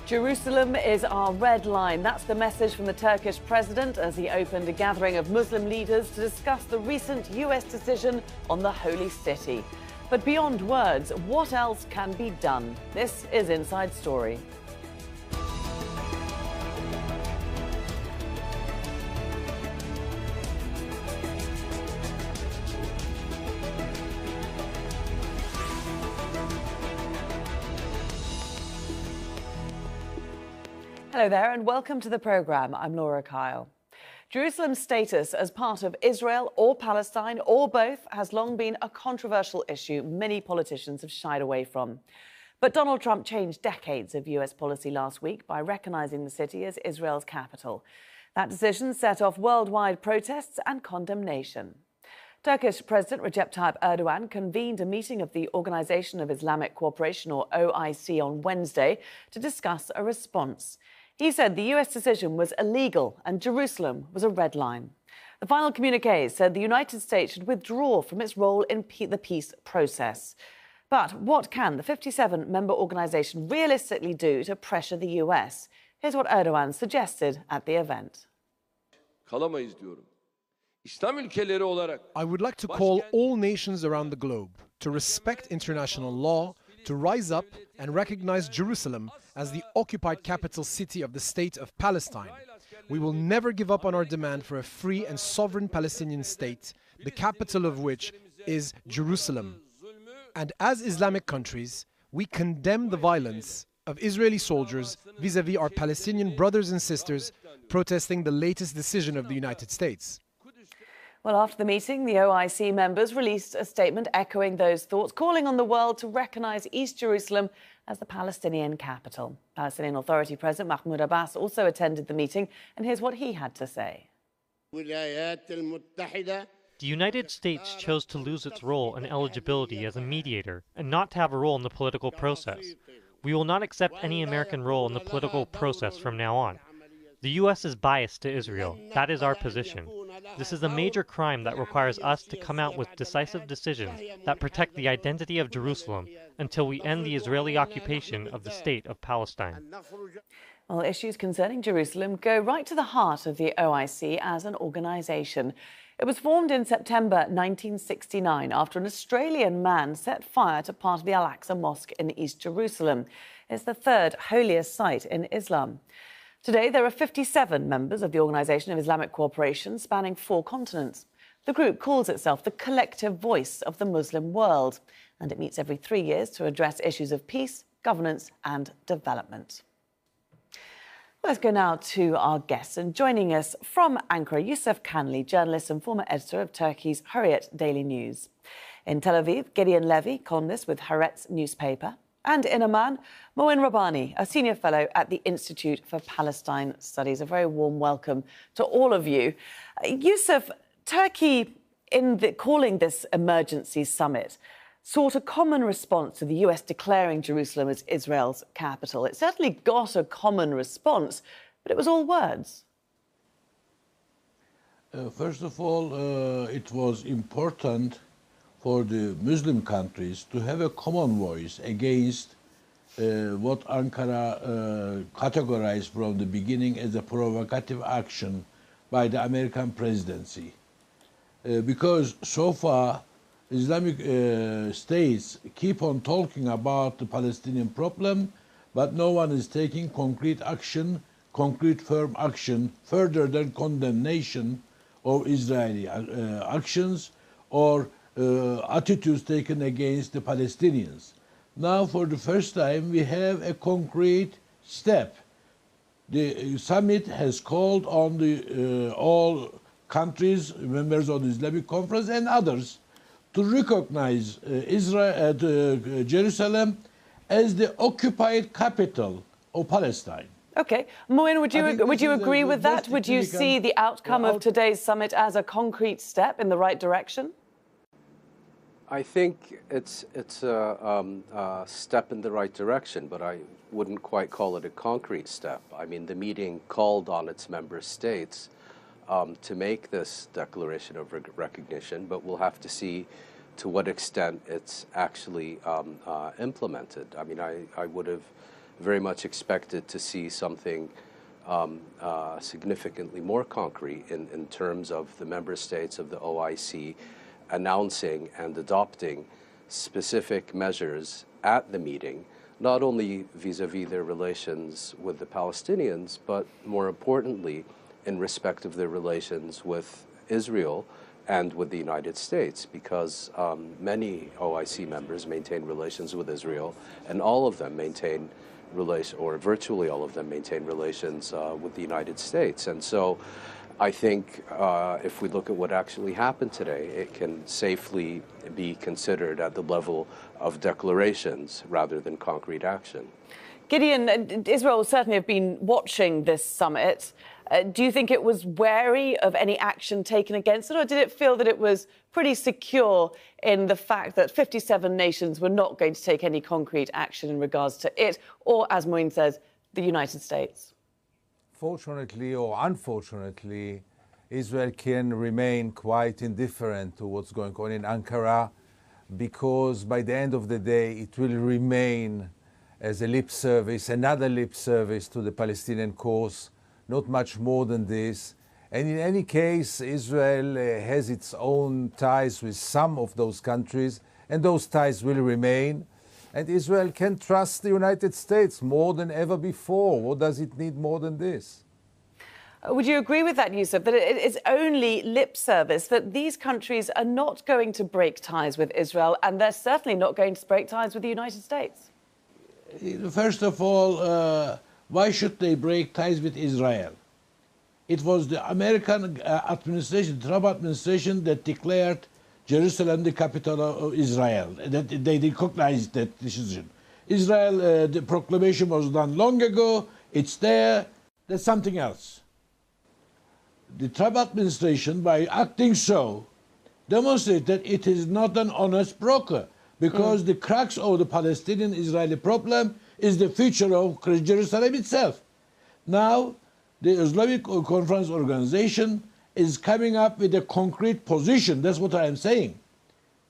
Jerusalem is our red line. That's the message from the Turkish president as he opened a gathering of Muslim leaders to discuss the recent US decision on the holy city. But beyond words, what else can be done? This is Inside Story. Hello there and welcome to the programme. I'm Laura Kyle. Jerusalem's status as part of Israel or Palestine or both has long been a controversial issue many politicians have shied away from. But Donald Trump changed decades of US policy last week by recognising the city as Israel's capital. That decision set off worldwide protests and condemnation. Turkish President Recep Tayyip Erdogan convened a meeting of the Organisation of Islamic Cooperation, or OIC, on Wednesday to discuss a response. He said the US decision was illegal and Jerusalem was a red line. The final communiqué said the United States should withdraw from its role in the peace process. But what can the 57-member organisation realistically do to pressure the US? Here's what Erdogan suggested at the event. I would like to call all nations around the globe to respect international law, to rise up and recognize Jerusalem as the occupied capital city of the state of Palestine. We will never give up on our demand for a free and sovereign Palestinian state, the capital of which is Jerusalem. And as Islamic countries, we condemn the violence of Israeli soldiers vis-à-vis our Palestinian brothers and sisters protesting the latest decision of the United States. Well, after the meeting, the OIC members released a statement echoing those thoughts, calling on the world to recognise East Jerusalem as the Palestinian capital. Palestinian Authority President Mahmoud Abbas also attended the meeting, and here's what he had to say. The United States chose to lose its role and eligibility as a mediator and not to have a role in the political process. We will not accept any American role in the political process from now on. The U.S. is biased to Israel. That is our position. This is a major crime that requires us to come out with decisive decisions that protect the identity of Jerusalem until we end the Israeli occupation of the state of Palestine. Well, issues concerning Jerusalem go right to the heart of the OIC as an organisation. It was formed in September 1969 after an Australian man set fire to part of the Al-Aqsa Mosque in East Jerusalem. It's the third holiest site in Islam. Today, there are 57 members of the Organisation of Islamic Cooperation spanning 4 continents. The group calls itself the collective voice of the Muslim world, and it meets every 3 years to address issues of peace, governance and development. Let's go now to our guests. And joining us from Ankara, Yusuf Kanli, journalist and former editor of Turkey's Hurriyet Daily News. In Tel Aviv, Gideon Levy, columnist with Haaretz newspaper. And in Amman, Moin Rabbani, a senior fellow at the Institute for Palestine Studies. A very warm welcome to all of you. Yusuf, Turkey, calling this emergency summit, sought a common response to the US declaring Jerusalem as Israel's capital. It certainly got a common response, but it was all words. First of all, it was important for the Muslim countries to have a common voice against what Ankara categorized from the beginning as a provocative action by the American presidency. Because so far, Islamic states keep on talking about the Palestinian problem, but no one is taking concrete action, concrete firm action, further than condemnation of Israeli actions or attitudes taken against the Palestinians. Now, for the first time, we have a concrete step. The summit has called on the all countries, members of the Islamic Conference and others, to recognize Jerusalem as the occupied capital of Palestine. OK. Moin, would you agree with that? Would you see the outcome of today's summit as a concrete step in the right direction? I think it's a step in the right direction, but I wouldn't quite call it a concrete step. I mean, the meeting called on its member states to make this declaration of recognition, but we'll have to see to what extent it's actually implemented. I mean, I would have very much expected to see something significantly more concrete in terms of the member states of the OIC announcing and adopting specific measures at the meeting, not only vis-a-vis their relations with the Palestinians, but more importantly, in respect of their relations with Israel and with the United States, because many OIC members maintain relations with Israel, and all of them maintain or virtually all of them maintain relations with the United States. And so I think if we look at what actually happened today, it can safely be considered at the level of declarations rather than concrete action. Gideon, Israel certainly have been watching this summit. Do you think it was wary of any action taken against it, or did it feel that it was pretty secure in the fact that 57 nations were not going to take any concrete action in regards to it, or, as Moin says, the United States? Fortunately or unfortunately, Israel can remain quite indifferent to what's going on in Ankara, because by the end of the day, it will remain as a lip service, another lip service to the Palestinian cause, not much more than this. And in any case, Israel has its own ties with some of those countries, and those ties will remain. And Israel can trust the United States more than ever before. What does it need more than this? Would you agree with that, Yusuf, that it is only lip service, that these countries are not going to break ties with Israel, and they're certainly not going to break ties with the United States? First of all, why should they break ties with Israel? It was the American administration, the Trump administration, that declared Jerusalem the capital of Israel. That they recognized that decision. Israel, the proclamation was done long ago. It's there. That's something else. The Trump administration, by acting so, demonstrated that it is not an honest broker, because the crux of the Palestinian-Israeli problem is the future of Jerusalem itself. Now, the Islamic Conference Organization is coming up with a concrete position. That's what I am saying.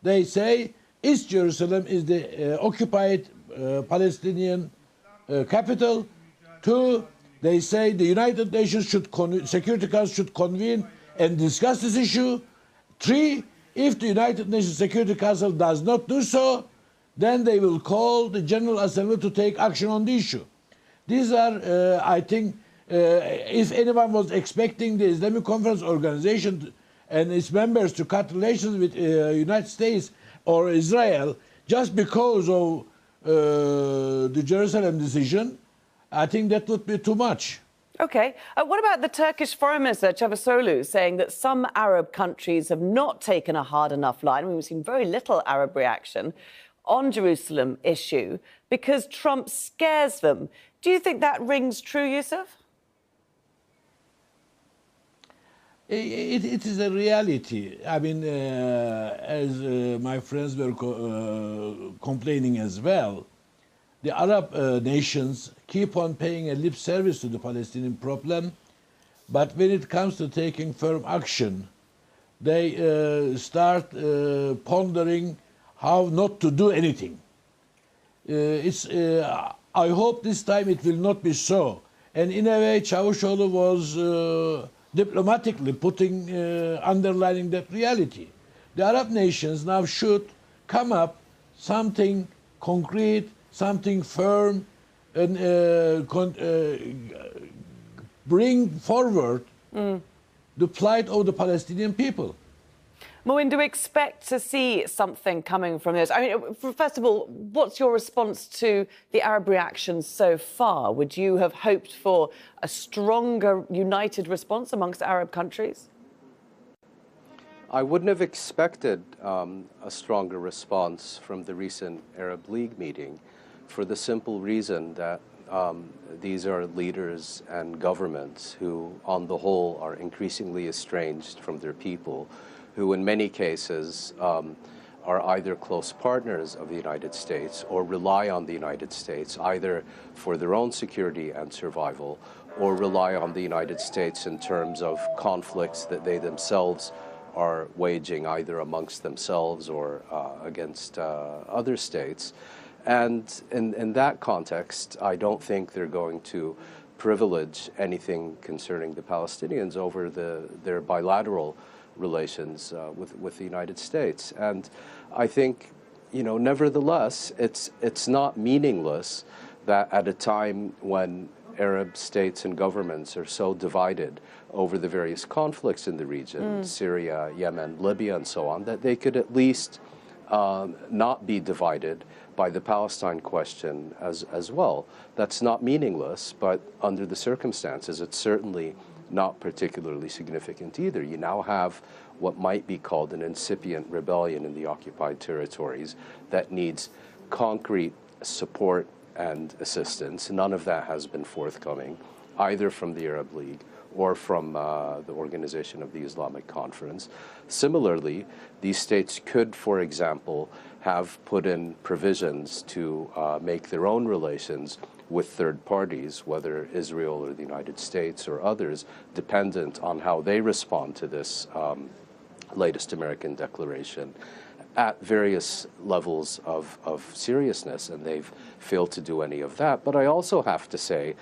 They say East Jerusalem is the occupied Palestinian capital. 2, they say the United Nations Security Council should convene and discuss this issue. 3, if the United Nations Security Council does not do so, then they will call the General Assembly to take action on the issue. These are, I think, if anyone was expecting the Islamic Conference Organization and its members to cut relations with the United States or Israel just because of the Jerusalem decision, I think that would be too much. OK. What about the Turkish Foreign Minister, Çavuşoğlu, saying that some Arab countries have not taken a hard enough line? We've seen very little Arab reaction on Jerusalem issue because Trump scares them. Do you think that rings true, Yusuf? It is a reality. I mean, as my friends were complaining as well, the Arab nations keep on paying a lip service to the Palestinian problem, but when it comes to taking firm action, they start pondering how not to do anything. I hope this time it will not be so. And in a way, Çavuşoğlu was diplomatically underlining that reality. The Arab nations now should come up something concrete, something firm, and bring forward the plight of the Palestinian people. Moin, do we expect to see something coming from this? I mean, first of all, what's your response to the Arab reaction so far? Would you have hoped for a stronger, united response amongst Arab countries? I wouldn't have expected a stronger response from the recent Arab League meeting for the simple reason that these are leaders and governments who, on the whole, are increasingly estranged from their people, who in many cases are either close partners of the United States or rely on the United States either for their own security and survival or rely on the United States in terms of conflicts that they themselves are waging either amongst themselves or against other states. And in that context, I don't think they're going to privilege anything concerning the Palestinians over their bilateral relations with the United States. And I think, nevertheless, it's not meaningless that at a time when Arab states and governments are so divided over the various conflicts in the region, Syria, Yemen, Libya, and so on, that they could at least not be divided by the Palestine question as well. That's not meaningless, but under the circumstances, it's certainly not particularly significant either. You now have what might be called an incipient rebellion in the occupied territories that needs concrete support and assistance. None of that has been forthcoming, either from the Arab League or from the Organization of the Islamic Conference. Similarly, these states could, for example, have put in provisions to make their own relations with third parties, whether Israel or the United States or others, dependent on how they respond to this latest American declaration, at various levels of seriousness, and they've failed to do any of that. But I also have to say,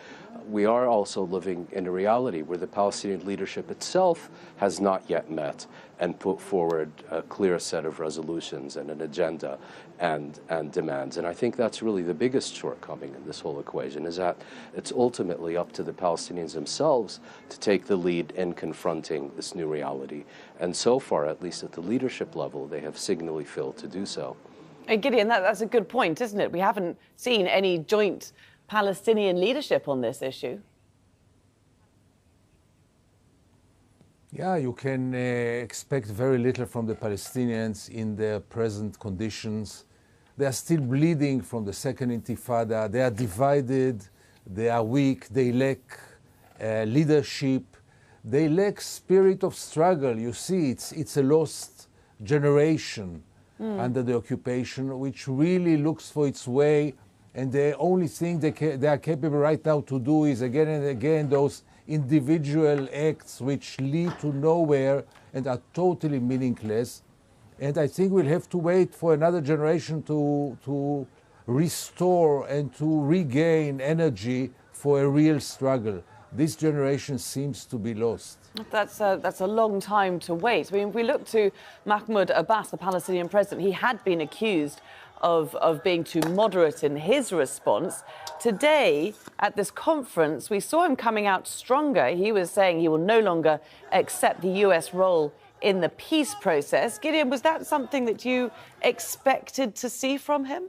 we are also living in a reality where the Palestinian leadership itself has not yet met and put forward a clear set of resolutions and an agenda and demands. And I think that's really the biggest shortcoming in this whole equation, is that it's ultimately up to the Palestinians themselves to take the lead in confronting this new reality. And so far, at least at the leadership level, they have signally failed to do so. And Gideon, that's a good point, isn't it? We haven't seen any joint Palestinian leadership on this issue. Yeah, you can expect very little from the Palestinians in their present conditions. They are still bleeding from the Second Intifada. They are divided, they are weak, they lack leadership, they lack spirit of struggle. You see, it's a lost generation under the occupation, which really looks for its way. And the only thing they are capable right now to do is again and again those individual acts which lead to nowhere and are totally meaningless. And I think we'll have to wait for another generation to restore and to regain energy for a real struggle. This generation seems to be lost. That's a long time to wait. I mean, if we look to Mahmoud Abbas, the Palestinian president, he had been accused of being too moderate in his response. Today, at this conference, we saw him coming out stronger. He was saying he will no longer accept the US role in the peace process. Gideon, was that something that you expected to see from him?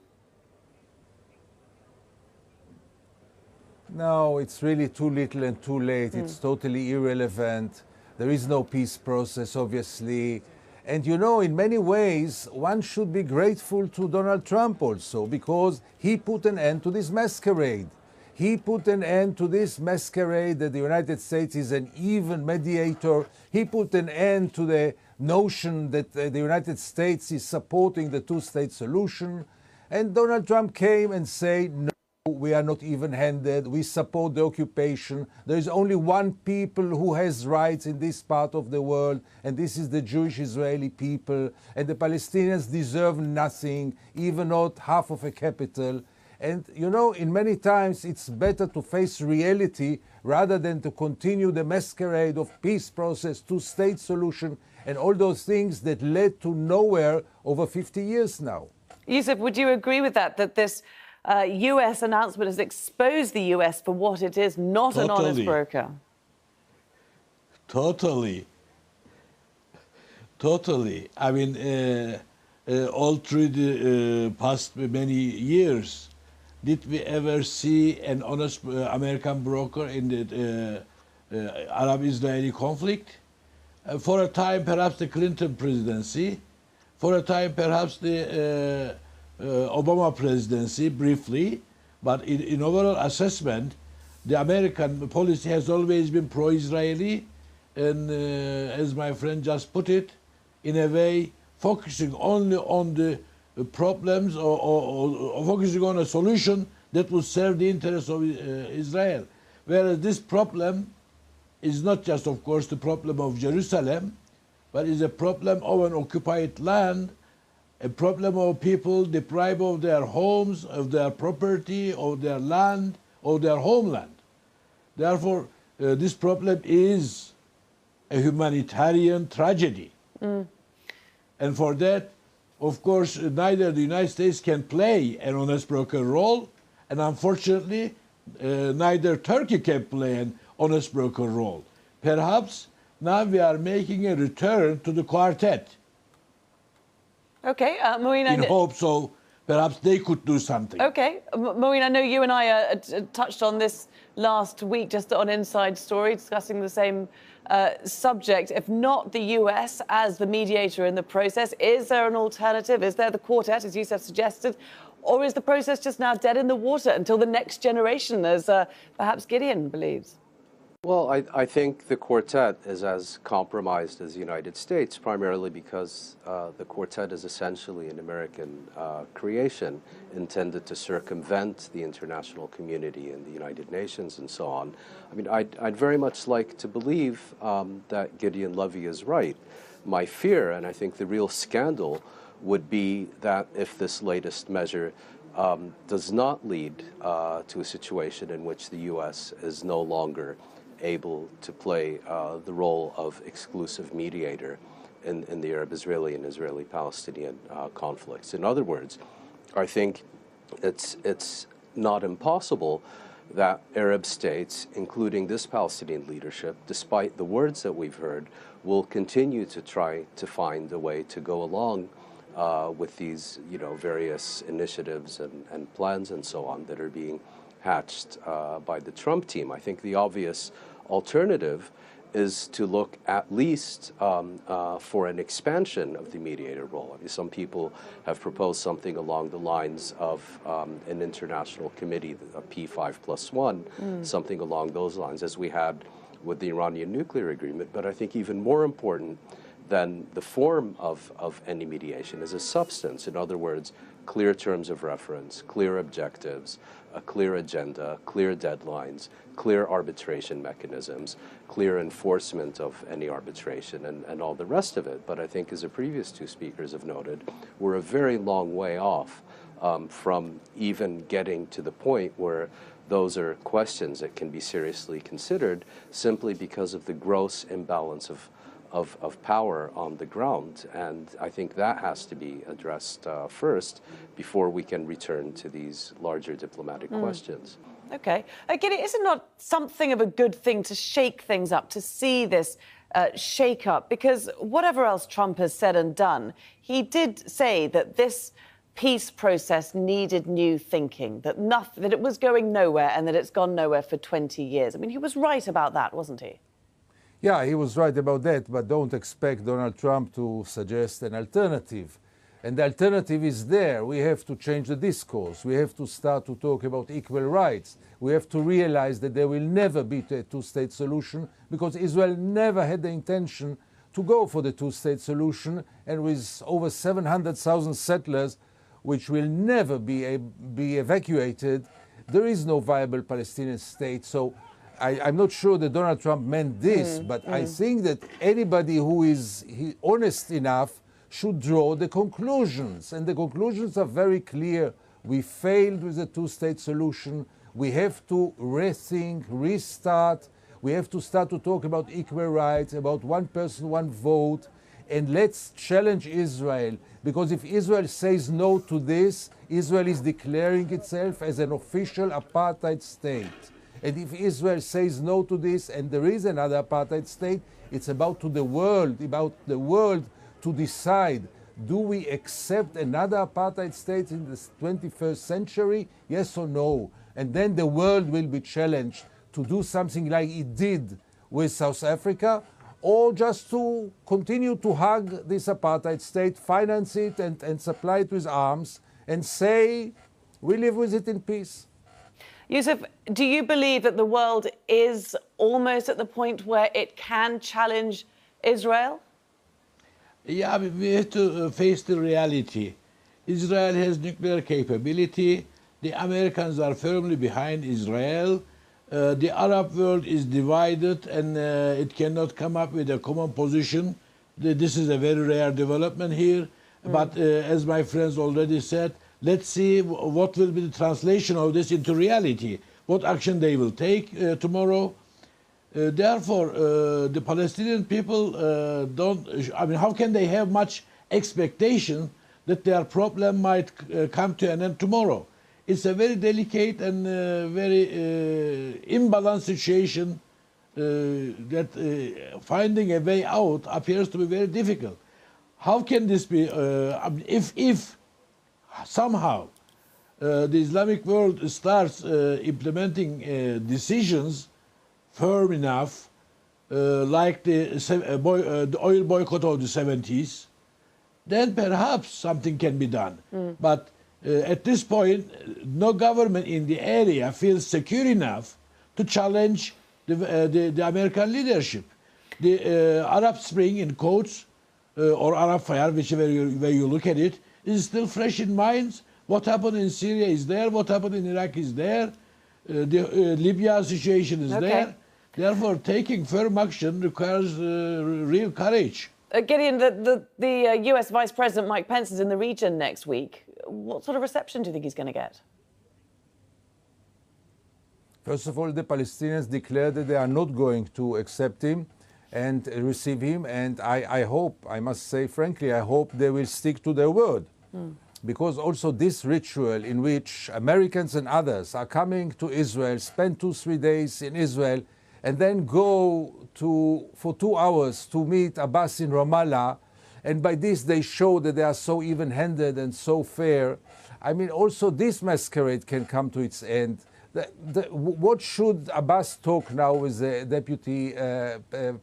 No, it's really too little and too late. It's totally irrelevant. There is no peace process, obviously. And you know, in many ways, one should be grateful to Donald Trump also, because he put an end to this masquerade. He put an end to this masquerade that the United States is an even mediator. He put an end to the notion that the United States is supporting the two-state solution. And Donald Trump came and said, no, we are not even-handed. We support the occupation. There is only one people who has rights in this part of the world, and this is the Jewish Israeli people. And the Palestinians deserve nothing, even not half of a capital. And, you know, in many times it's better to face reality rather than to continue the masquerade of peace process, two-state solution, and all those things that led to nowhere over 50 years now. Yusuf, would you agree with that this US announcement has exposed the US for what it is, not an honest broker? Totally. I mean, all through the past many years, did we ever see an honest American broker in the Arab-Israeli conflict? For a time, perhaps the Clinton presidency. For a time, perhaps the Obama presidency, briefly. But in overall assessment, the American policy has always been pro-Israeli. And as my friend just put it, in a way, focusing only on the problems or focusing on a solution that will serve the interests of Israel. Whereas this problem is not just, of course, the problem of Jerusalem, but is a problem of an occupied land a problem of people deprived of their homes, of their property, of their land, of their homeland. Therefore, this problem is a humanitarian tragedy. And for that, of course, neither the United States can play an honest broker role, and unfortunately, neither Turkey can play an honest broker role. Perhaps now we are making a return to the quartet. Okay, Maureen, in hope so perhaps they could do something. Okay, Maureen, I know you and I touched on this last week just on Inside Story, discussing the same subject. If not the US as the mediator in the process, is there an alternative? Is there the quartet, as Youssef suggested, or is the process just now dead in the water until the next generation, as perhaps Gideon believes? Well, I think the quartet is as compromised as the United States, primarily because the quartet is essentially an American creation intended to circumvent the international community and the United Nations and so on. I mean, I'd very much like to believe that Gideon Levy is right. My fear, and I think the real scandal, would be that if this latest measure does not lead to a situation in which the U.S. is no longer able to play the role of exclusive mediator in the Arab-Israeli and Israeli-Palestinian conflicts. In other words, I think it's not impossible that Arab states, including this Palestinian leadership, despite the words that we've heard, will continue to try to find a way to go along with these, various initiatives and plans and so on that are being hatched by the Trump team. I think the obvious alternative is to look at least for an expansion of the mediator role. I mean, some people have proposed something along the lines of an international committee, a P5+1, something along those lines, as we had with the Iranian nuclear agreement. But I think even more important than the form of any mediation is a substance. In other words, clear terms of reference, clear objectives, a clear agenda, clear deadlines, clear arbitration mechanisms, clear enforcement of any arbitration, and all the rest of it. But I think, as the previous two speakers have noted, we're a very long way off from even getting to the point where those are questions that can be seriously considered, simply because of the gross imbalance of power on the ground. And I think that has to be addressed first before we can return to these larger diplomatic questions. Okay. Again, is it not something of a good thing to shake things up, to see this shake-up? Because whatever else Trump has said and done, he did say that this peace process needed new thinking, that it was going nowhere and that it's gone nowhere for 20 years. I mean, he was right about that, wasn't he? Yeah, he was right about that, but don't expect Donald Trump to suggest an alternative. And the alternative is there. We have to change the discourse. We have to start to talk about equal rights. We have to realize that there will never be a two-state solution, because Israel never had the intention to go for the two-state solution, and with over 700,000 settlers, which will never be evacuated, there is no viable Palestinian state. So I'm not sure that Donald Trump meant this, but I think that anybody who is honest enough should draw the conclusions. And the conclusions are very clear. We failed with the two-state solution. We have to rethink, restart. We have to start to talk about equal rights, about one person, one vote. And let's challenge Israel. Because if Israel says no to this, Israel is declaring itself as an official apartheid state. And if Israel says no to this, and there is another apartheid state, it's about the world to decide, do we accept another apartheid state in the 21st century, yes or no? And then the world will be challenged to do something like it did with South Africa, or just to continue to hug this apartheid state, finance it and supply it with arms, and say, we live with it in peace. Youssef, do you believe that the world is almost at the point where it can challenge Israel? Yeah, we have to face the reality. Israel has nuclear capability. The Americans are firmly behind Israel. The Arab world is divided, and it cannot come up with a common position. This is a very rare development here. But as my friends already said, let's see what will be the translation of this into reality, what action they will take tomorrow. Therefore, the Palestinian people how can they have much expectation that their problem might come to an end tomorrow? It's a very delicate and very imbalanced situation that finding a way out appears to be very difficult. How can this be, if somehow the Islamic world starts implementing decisions firm enough, like the oil boycott of the 70s, then perhaps something can be done. But at this point, no government in the area feels secure enough to challenge the American leadership. The Arab Spring, in quotes, or Arab Fire, whichever way you look at it, is still fresh in minds. What happened in Syria is there. What happened in Iraq is there. The Libya situation is there. Therefore, taking firm action requires real courage. Gideon, the US Vice President Mike Pence is in the region next week. What sort of reception do you think he's going to get? First of all, the Palestinians declared that they are not going to accept him and receive him. And I hope, I must say frankly, I hope they will stick to their word. Because also this ritual in which Americans and others are coming to Israel, spend 2-3 days in Israel, and then go for 2 hours to meet Abbas in Ramallah, and by this they show that they are so even-handed and so fair. I mean, also this masquerade can come to its end. What should Abbas talk now with the Deputy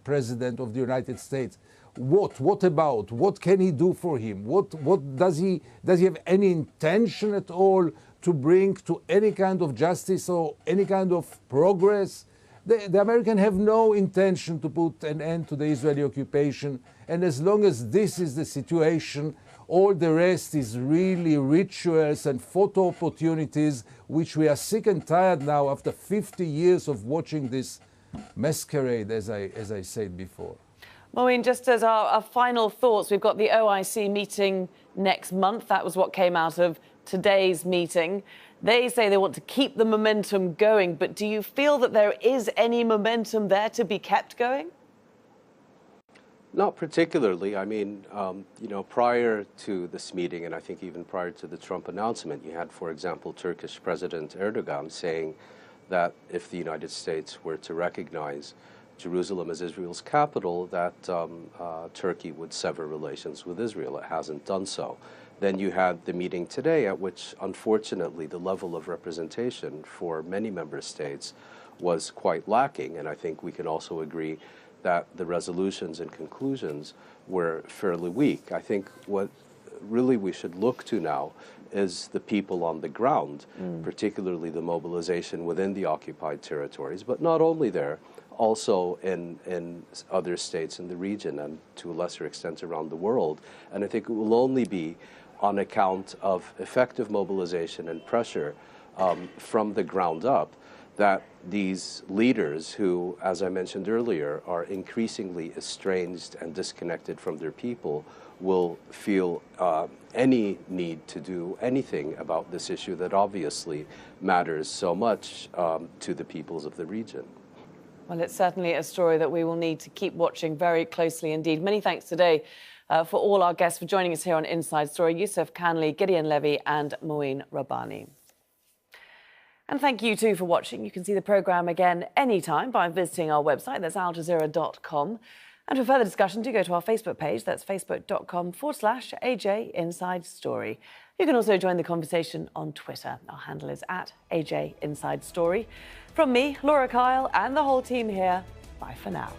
President of the United States? What about? What can he do for him? What does he have any intention at all to bring to any kind of justice or any kind of progress? The Americans have no intention to put an end to the Israeli occupation, and as long as this is the situation, all the rest is really rituals and photo opportunities, which we are sick and tired now after 50 years of watching this masquerade, as I said before. Moeen, just as our final thoughts, we've got the OIC meeting next month. That was what came out of today's meeting. They say they want to keep the momentum going, but do you feel that there is any momentum there to be kept going? Not particularly. I mean, prior to this meeting, and I think even prior to the Trump announcement, you had, for example, Turkish President Erdogan saying that if the United States were to recognize Jerusalem as Israel's capital, that Turkey would sever relations with Israel. It hasn't done so. Then you had the meeting today at which, unfortunately, the level of representation for many member states was quite lacking. And I think we can also agree that the resolutions and conclusions were fairly weak. I think what really we should look to now is the people on the ground, particularly the mobilization within the occupied territories, but not only there, also in other states in the region and to a lesser extent around the world. And I think it will only be on account of effective mobilization and pressure from the ground up that these leaders who, as I mentioned earlier, are increasingly estranged and disconnected from their people will feel any need to do anything about this issue that obviously matters so much to the peoples of the region. Well, it's certainly a story that we will need to keep watching very closely indeed. Many thanks today for all our guests for joining us here on Inside Story, Yusuf Kanli, Gideon Levy and Moeen Rabbani. And thank you too for watching. You can see the programme again anytime by visiting our website, that's aljazeera.com. And for further discussion, do go to our Facebook page, that's facebook.com/AJ Inside Story. You can also join the conversation on Twitter. Our handle is @AJ Inside Story. From me, Laura Kyle, and the whole team here, bye for now.